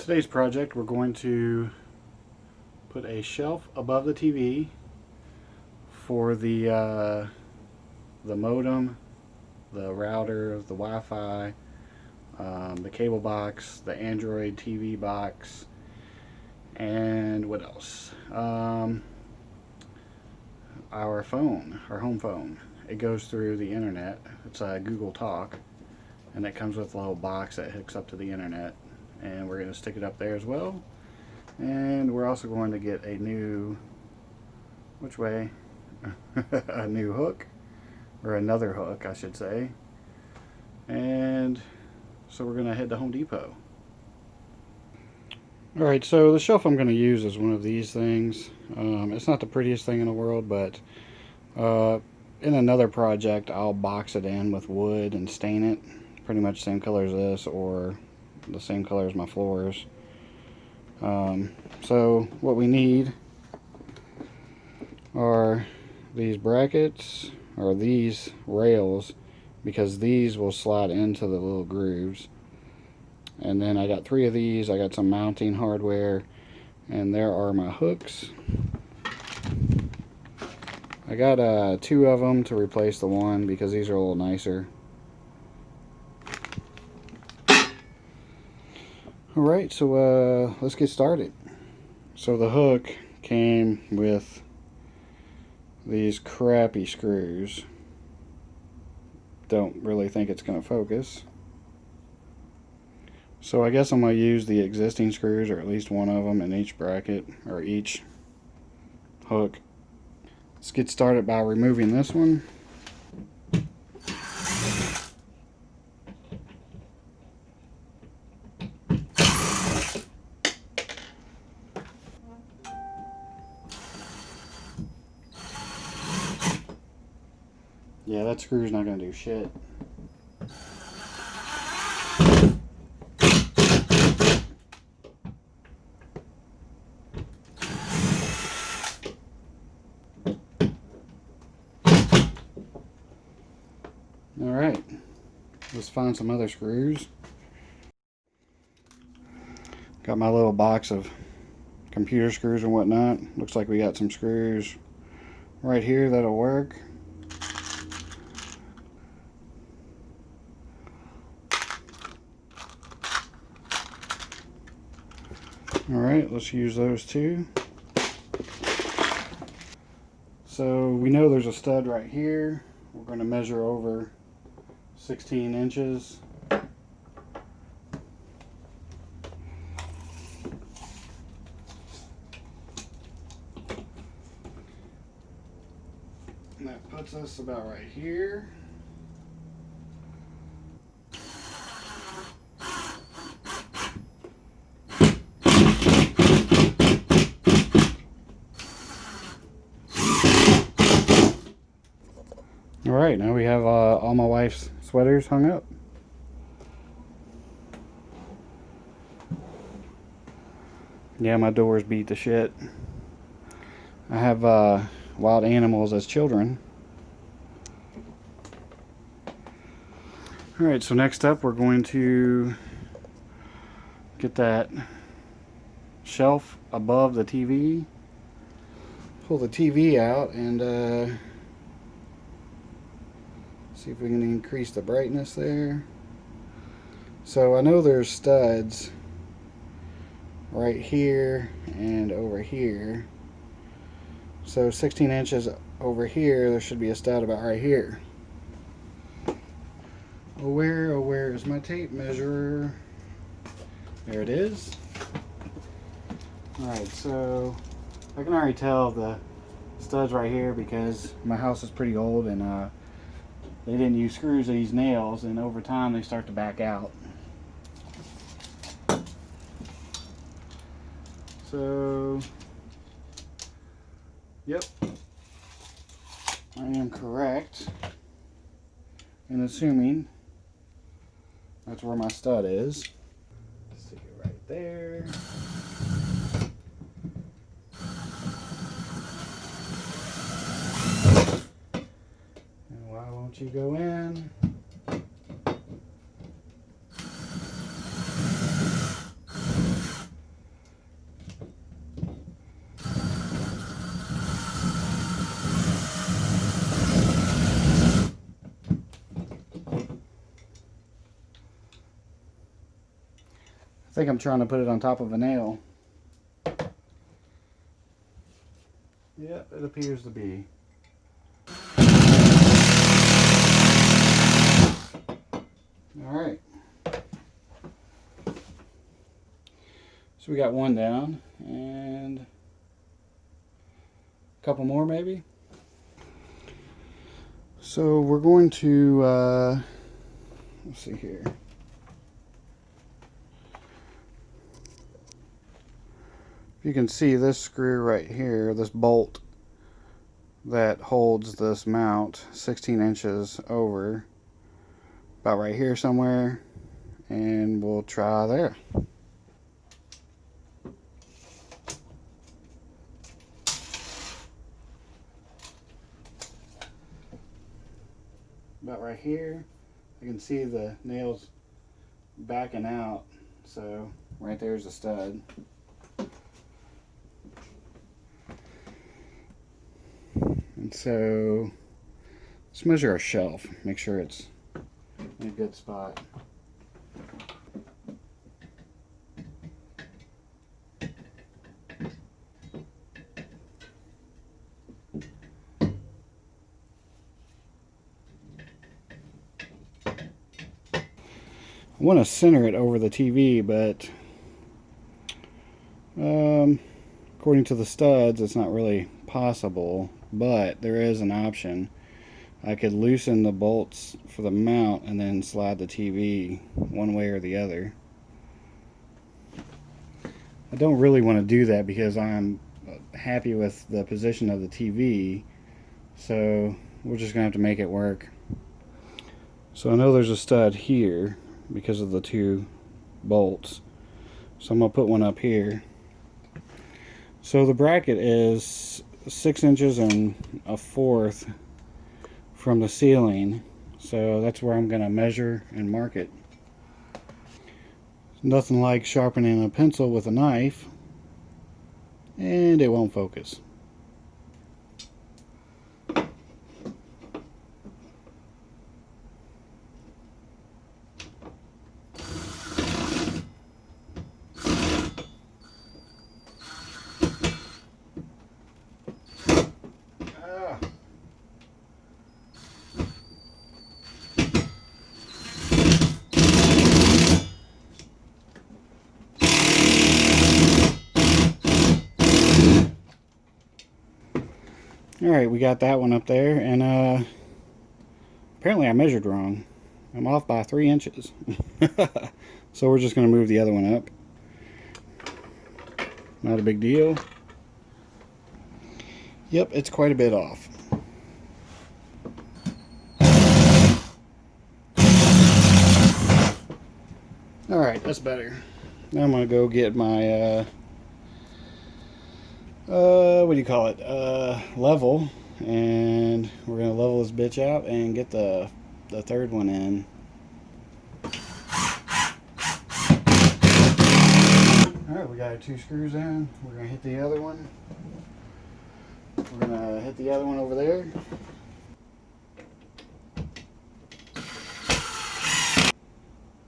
today's project, we're going to put a shelf above the TV for the modem, the router, the Wi-Fi, the cable box, the Android TV box, and what else? Our phone, our home phone. It goes through the internet. It's a Google Talk, and it comes with a little box that hooks up to the internet, and we're going to stick it up there as well. And we're also going to get a new, which way? A new hook, or another hook I should say. And so we're going to head to Home Depot. Alright, so the shelf I'm going to use is one of these things. It's not the prettiest thing in the world, but in another project I'll box it in with wood and stain it pretty much the same color as this, or the same color as my floors. So what we need are these brackets, or these rails, because these will slide into the little grooves. And then I got 3 of these. I got some mounting hardware, and there are my hooks. I got 2 of them to replace the one because these are a little nicer. Alright, so let's get started. So the hook came with these crappy screws. Don't really think it's going to focus. So I guess I'm going to use the existing screws, or at least one of them in each bracket, or each hook. Let's get started by removing this one. Yeah, that screw's not going to do shit. Alright, let's find some other screws. Got my little box of computer screws and whatnot. Looks like we got some screws right here that'll work. Alright, let's use those too. So we know there's a stud right here. We're going to measure over 16 inches. And that puts us about right here. Alright, now we have all my wife's sweaters hung up. Yeah, my doors beat the shit. I have wild animals as children. Alright, so next up we're going to get that shelf above the TV. Pull the TV out and see if we can increase the brightness there. So I know there's studs right here and over here. So 16 inches over here, there should be a stud about right here. Oh where is my tape measure? There it is. Alright, so I can already tell the studs right here because my house is pretty old, and they didn't use screws, they used nails, and over time they start to back out. So, yep, I am correct in assuming that's where my stud is. Stick it right there. And why won't you go in? think I'm trying to put it on top of a nail. Yep, it appears to be. Alright. So we got one down, and a couple more maybe. So we're going to, let's see here. You can see this screw right here, this bolt that holds this mount 16 inches over, about right here somewhere, and we'll try there. About right here, I can see the nails backing out, so right there's a stud. And so let's measure our shelf, make sure it's in a good spot. I want to center it over the TV, but according to the studs, it's not really possible, but there is an option. I could loosen the bolts for the mount and then slide the TV one way or the other. I don't really want to do that because I'm happy with the position of the TV, so we're just going to have to make it work. So I know there's a stud here because of the two bolts, so I'm going to put one up here. So the bracket is 6 inches and a fourth from the ceiling, so that's where I'm going to measure and mark it. Nothing like sharpening a pencil with a knife, and it won't focus. Alright, we got that one up there, and apparently I measured wrong. I'm off by 3 inches. So we're just going to move the other one up. Not a big deal. Yep, it's quite a bit off. Alright, that's better. Now I'm going to go get my what do you call it, level, and we're going to level this bitch out and get the third one in. Alright, we got our 2 screws in. We're going to hit the other one. We're going to hit the other one over there.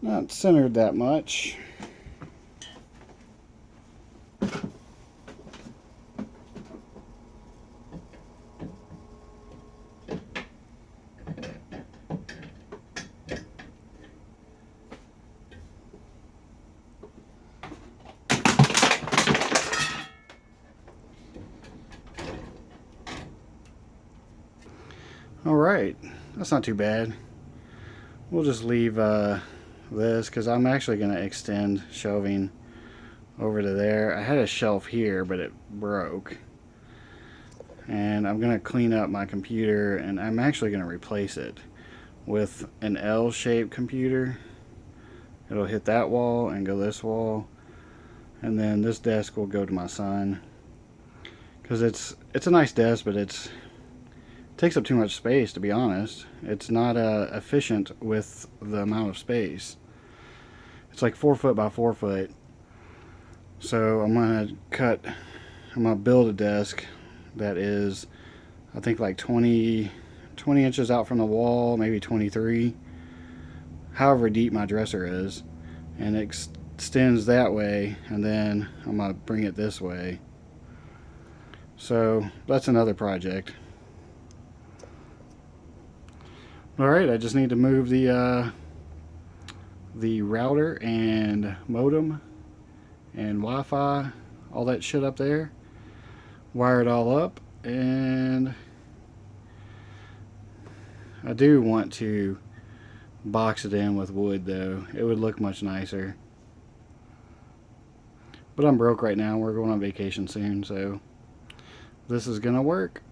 Not centered that much. Alright, that's not too bad. We'll just leave this because I'm actually going to extend shelving over to there. I had a shelf here, but it broke. And I'm going to clean up my computer, and I'm actually going to replace it with an L-shaped computer. It'll hit that wall and go this wall. And then this desk will go to my son. Because it's a nice desk, but it takes up too much space, to be honest. It's not efficient with the amount of space. It's like 4 foot by 4 foot. So I'm gonna build a desk that is, I think, like 20 inches out from the wall, maybe 23, however deep my dresser is, and extends that way, and then I'm gonna bring it this way. So that's another project. Alright, I just need to move the router and modem and Wi-Fi, all that shit up there, wire it all up, and I do want to box it in with wood though. It would look much nicer. But I'm broke right now. We're going on vacation soon, so this is gonna work.